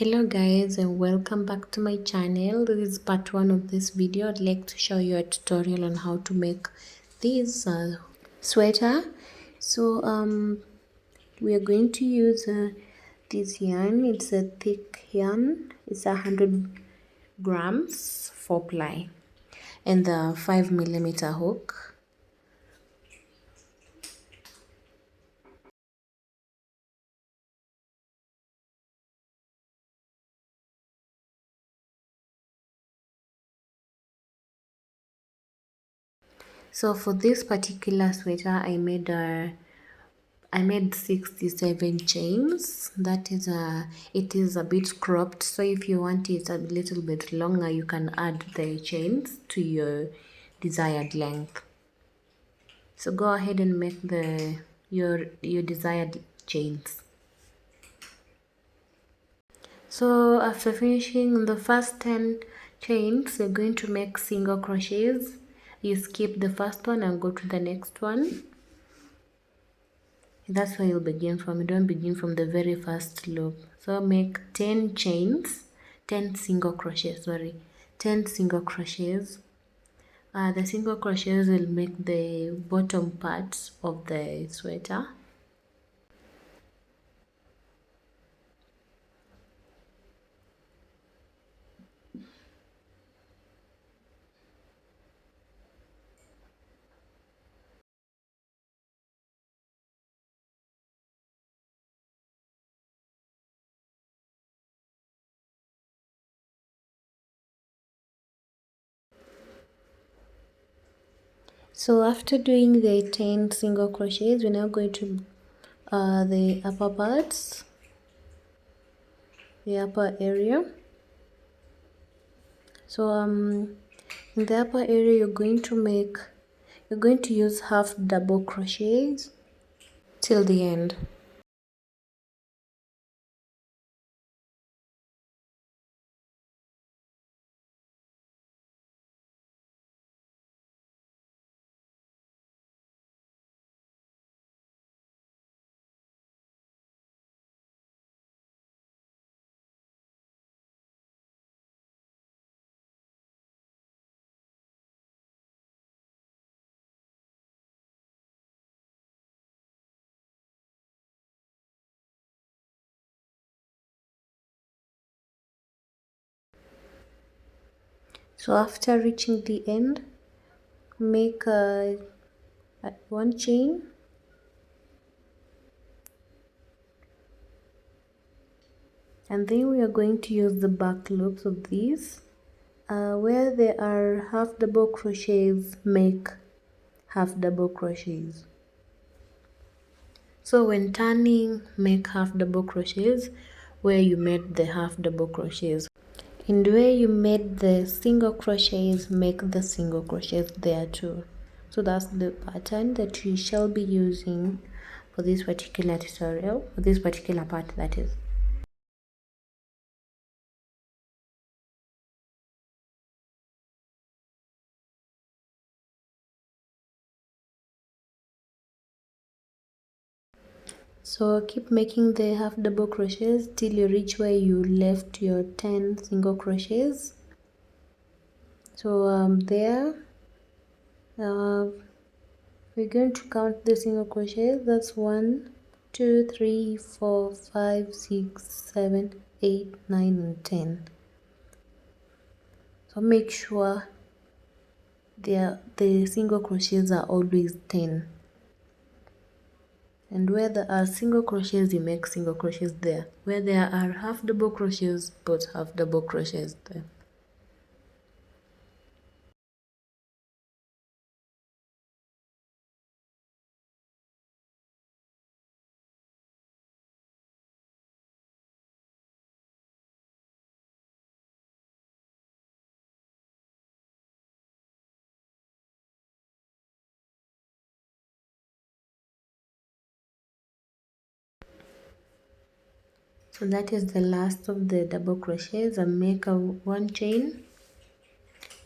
Hello guys, and welcome back to my channel. This is part 1 of this video. I'd like to show you a tutorial on how to make this sweater. So we are going to use this yarn. It's a thick yarn. It's 100 grams 4-ply and the 5mm hook. So for this particular sweater, I made 67 chains. That is it is a bit cropped, so if you want it a little bit longer, you can add the chains to your desired length. So go ahead and make your desired chains. So after finishing the first 10 chains, you're going to make single crochets. You skip the first one and go to the next one. That's where you'll begin from. You don't begin from the very first loop. So make 10 chains, 10 single crochets, 10 single crochets. The single crochets will make the bottom part of the sweater. So after doing the 10 single crochets, we're now going to the upper parts, the upper area. So in the upper area, you're going to use half double crochets till the end. So after reaching the end, make one chain, and then we are going to use the back loops of these. Where there are half double crochets, make half double crochets. So when turning, make half double crochets where you made the half double crochets. And where you made the single crochets, make the single crochets there too. So that's the pattern that you shall be using for this particular tutorial, for this particular part, that is. So keep making the half double crochets till you reach where you left your 10 single crochets. So there we're going to count the single crochets. That's 1 2 3 4 5 6 7 8 9 and 10. So make sure the single crochets are always 10. And where there are single crochets, you make single crochets there. Where there are half double crochets, put half double crochets there. So that is the last of the double crochets, and make one chain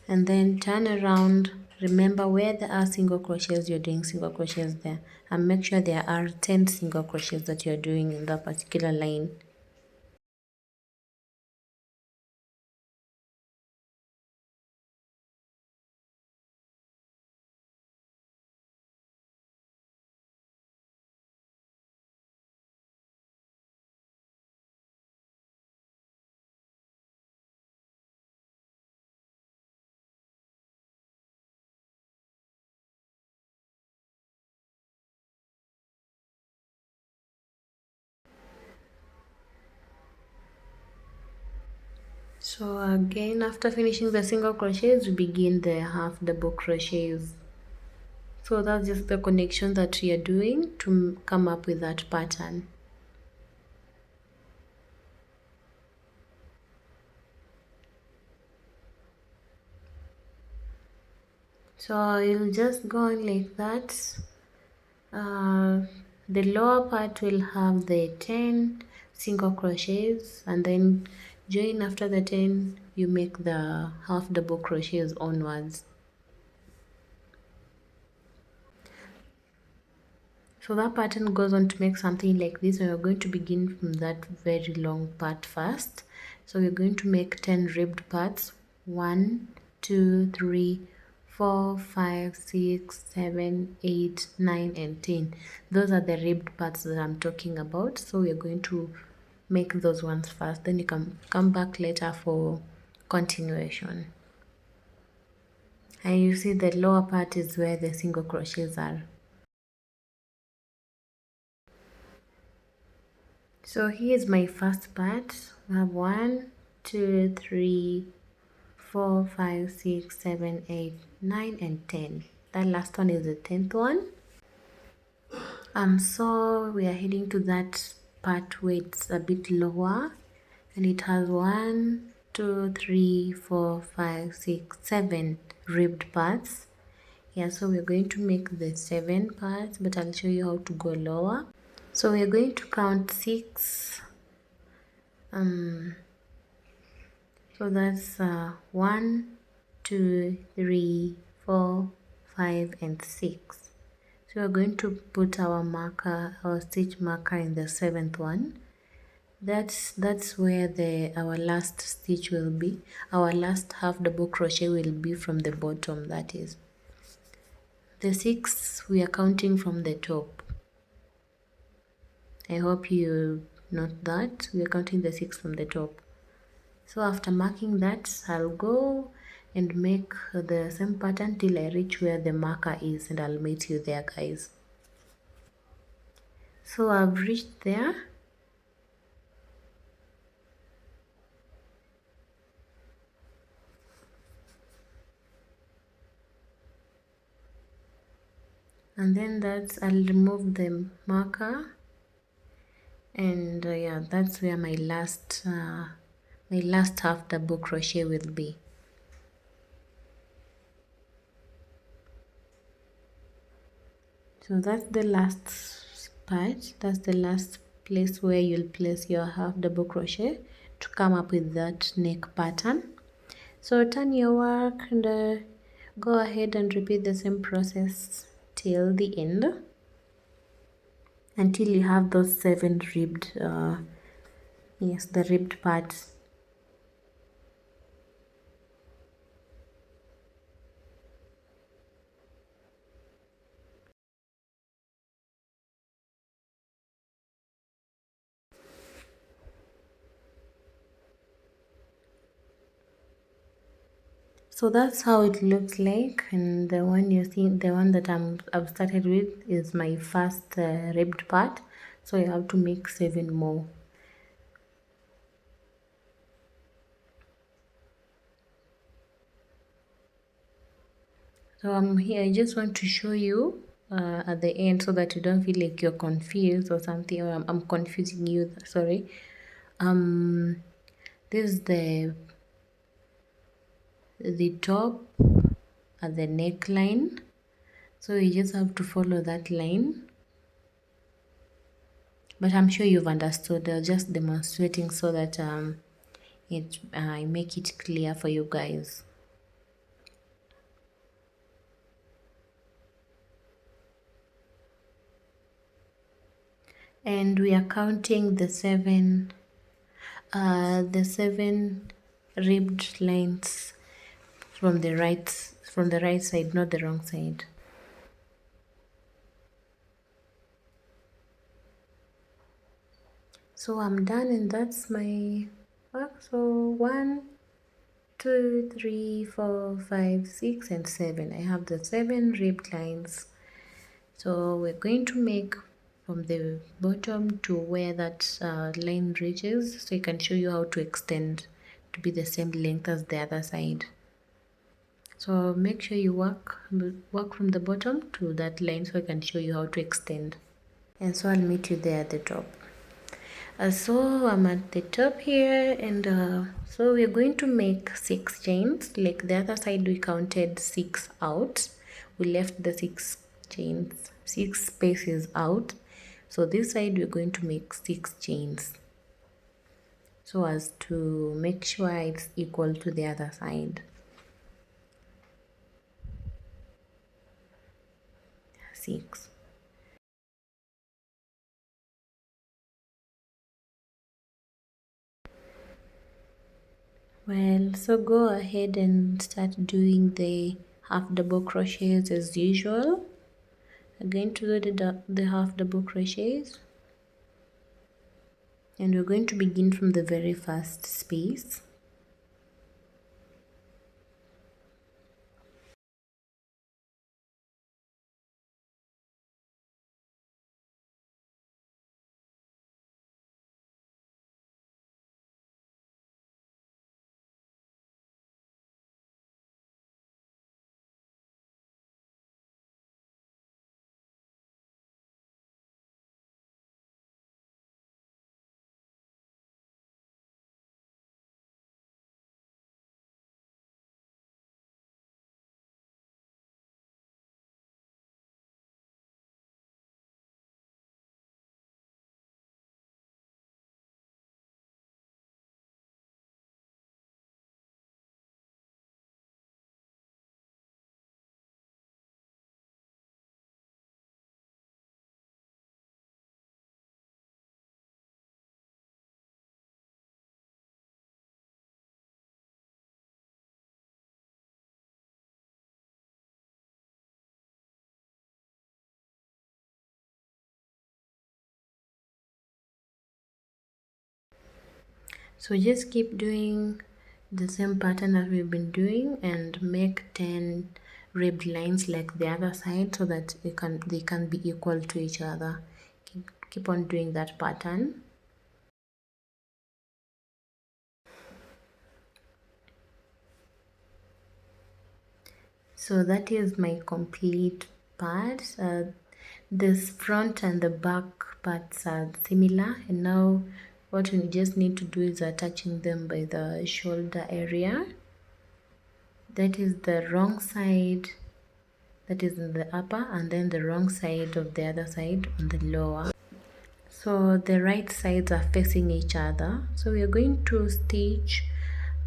and then turn around. Remember, where there are single crochets, you're doing single crochets there, and make sure there are 10 single crochets that you're doing in that particular line. So again, after finishing the single crochets, we begin the half double crochets. So that's just the connection that we are doing to come up with that pattern. So you'll just go on like that. The lower part will have the 10 single crochets, and then join after the 10, you make the half double crochets onwards. So that pattern goes on to make something like this, and we're going to begin from that very long part first. So we're going to make 10 ribbed parts. 1, 2, 3, 4, 5, 6, 7, 8, 9, and 10. Those are the ribbed parts that I'm talking about. So we're going to make those ones first, then you can come back later for continuation. And you see the lower part is where the single crochets are. So here's my first part. I have 1, 2, 3, 4, 5, 6, 7, 8, 9, and 10. That last one is the 10th one. So we are heading to that part where it's a bit lower, and it has 1, 2, 3, 4, 5, 6, 7 ribbed parts. Yeah, so we're going to make the 7 parts, but I'll show you how to go lower. So we're going to count 6. So that's 1, 2, 3, 4, 5, and 6. So we're going to put our marker, our stitch marker, in the 7th one. That's where our last stitch will be. Our last half double crochet will be from the bottom, that is. The 6 we are counting from the top. I hope you note that we are counting the 6 from the top. So after marking that, I'll go and make the same pattern till I reach where the marker is, and I'll meet you there, guys. So I've reached there. And then I'll remove the marker, and yeah, that's where my last half double crochet will be. So that's the last part. That's the last place where you'll place your half double crochet to come up with that neck pattern. So turn your work and go ahead and repeat the same process till the end, until you have those 7 ribbed yes, the ribbed parts. So that's how it looks like, and the one you see, the one that I've started with, is my first ribbed part. So you have to make 7 more. So I'm here. I just want to show you at the end, so that you don't feel like you're confused or something, or I'm confusing you. Sorry. This is the top at the neckline. So you just have to follow that line. But I'm sure you've understood. I'm just demonstrating so that I make it clear for you guys. And we are counting the 7 ribbed lines from the right side, not the wrong side. So I'm done, and that's my work. So 1, 2, 3, 4, 5, 6, and 7. I have the 7 ribbed lines. So we're going to make from the bottom to where that line reaches, so I can show you how to extend to be the same length as the other side. So make sure you work from the bottom to that line so I can show you how to extend. And so I'll meet you there at the top. So I'm at the top here, and so we're going to make 6 chains. Like the other side we counted 6 out, we left the 6 spaces out. So this side we're going to make 6 chains so as to make sure it's equal to the other side. 6. Well, so go ahead and start doing the half double crochets as usual. I'm going to do the half double crochets, and we're going to begin from the very first space. So just keep doing the same pattern that we've been doing and make 10 ribbed lines like the other side so that they can be equal to each other. Keep on doing that pattern. So that is my complete part. This front and the back parts are similar, and now what we just need to do is attaching them by the shoulder area. That is the wrong side, that is in the upper, and then the wrong side of the other side on the lower. So the right sides are facing each other. So we are going to stitch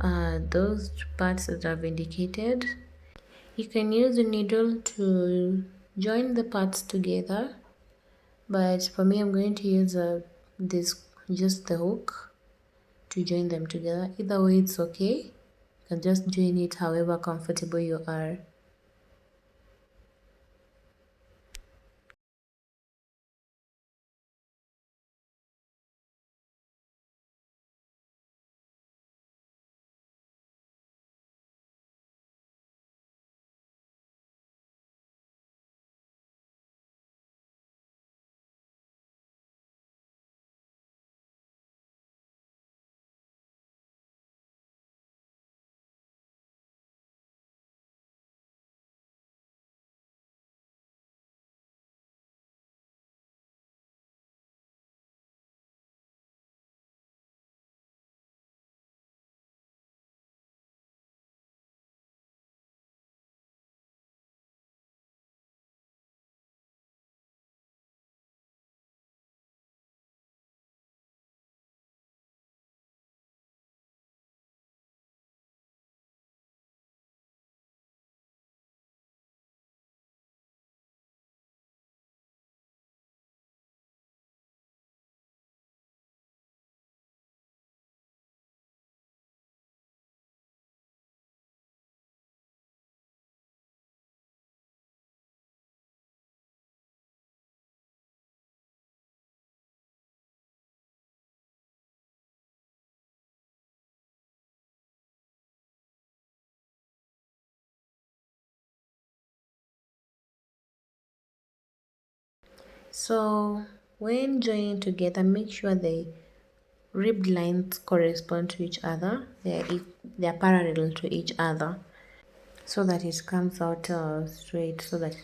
those parts that I've indicated. You can use a needle to join the parts together, but for me I'm going to use just the hook to join them together. Either way it's okay. You can just join it however comfortable you are. So when joining together, make sure ribbed lines correspond to each other. They are parallel to each other, so that it comes out straight, so that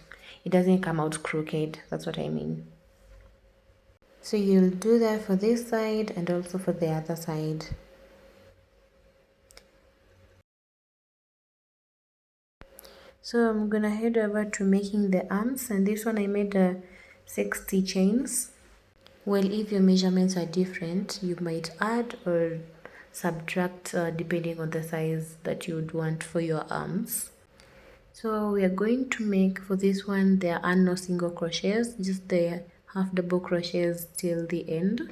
it doesn't come out crooked. That's what I mean. So you'll do that for this side and also for the other side. So I'm gonna head over to making the arms, and this one I made 60 chains. Well, if your measurements are different, you might add or subtract depending on the size that you would want for your arms. So we are going to make, for this one, there are no single crochets, just the half double crochets till the end.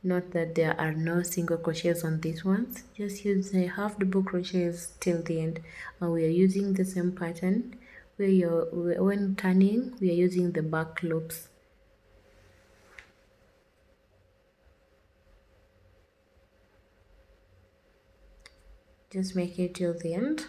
Note that there are no single crochets on these ones, just use the half double crochets till the end. And we are using the same pattern where when turning, we are using the back loops. Just make it till the end.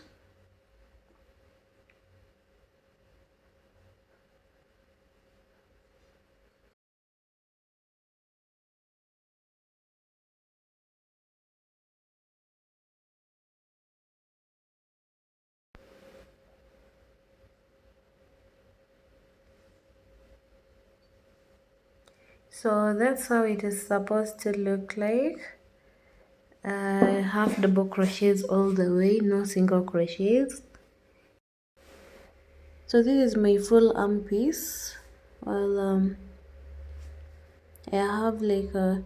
So that's how it is supposed to look like. Half double crochets all the way, no single crochets. So this is my full arm piece. Well, I have like a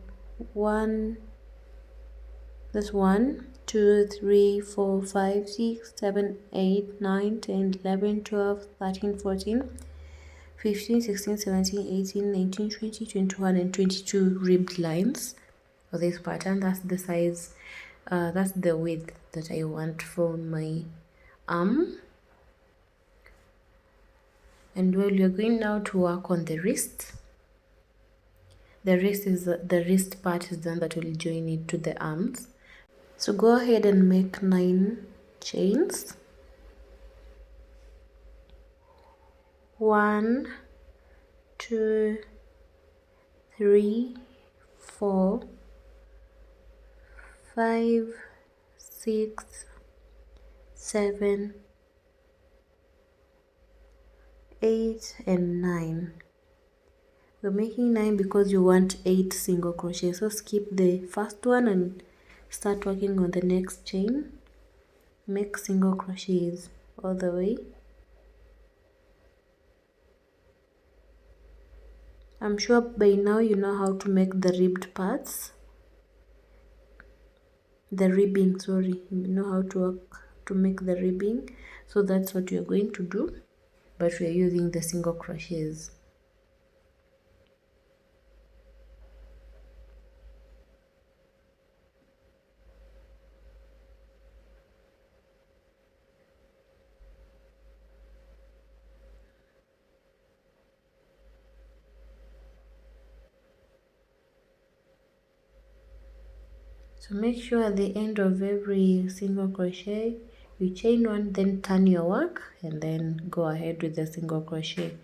this 1 2 3 4 5 6 7 8 9 10 11 12 13 14 15 16 17 18 19 20 21 and 22 ribbed lines for this pattern. That's the size, that's the width that I want for my arm. And well, you're going now to work on the wrist. The wrist part is the one that will join it to the arms. So go ahead and make 9 chains. 1 2 3 4 5 6 7 8 and 9. We're making 9 because you want 8 single crochet, so skip the first one and start working on the next chain. Make single crochets all the way. I'm sure by now you know how to make the ribbed parts, the ribbing, sorry, you know how to work to make the ribbing, so that's what you're going to do, but we're using the single crochets. So make sure at the end of every single crochet you chain 1, then turn your work and then go ahead with the single crochet.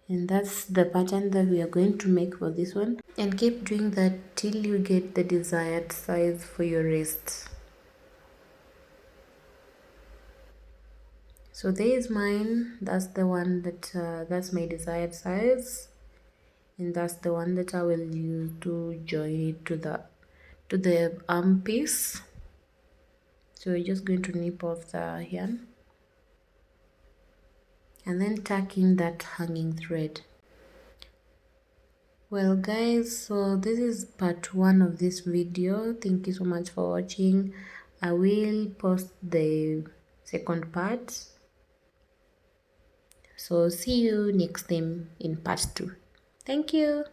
And that's the pattern that we are going to make for this one, and keep doing that till you get the desired size for your wrist. So there is mine, that's the one that that's my desired size, and that's the one that I will use to join it to the arm piece. So we're just going to nip off the yarn and then tuck in that hanging thread. Well guys, so this is part 1 of this video. Thank you so much for watching. I will post the second part, so see you next time in part 2. Thank you.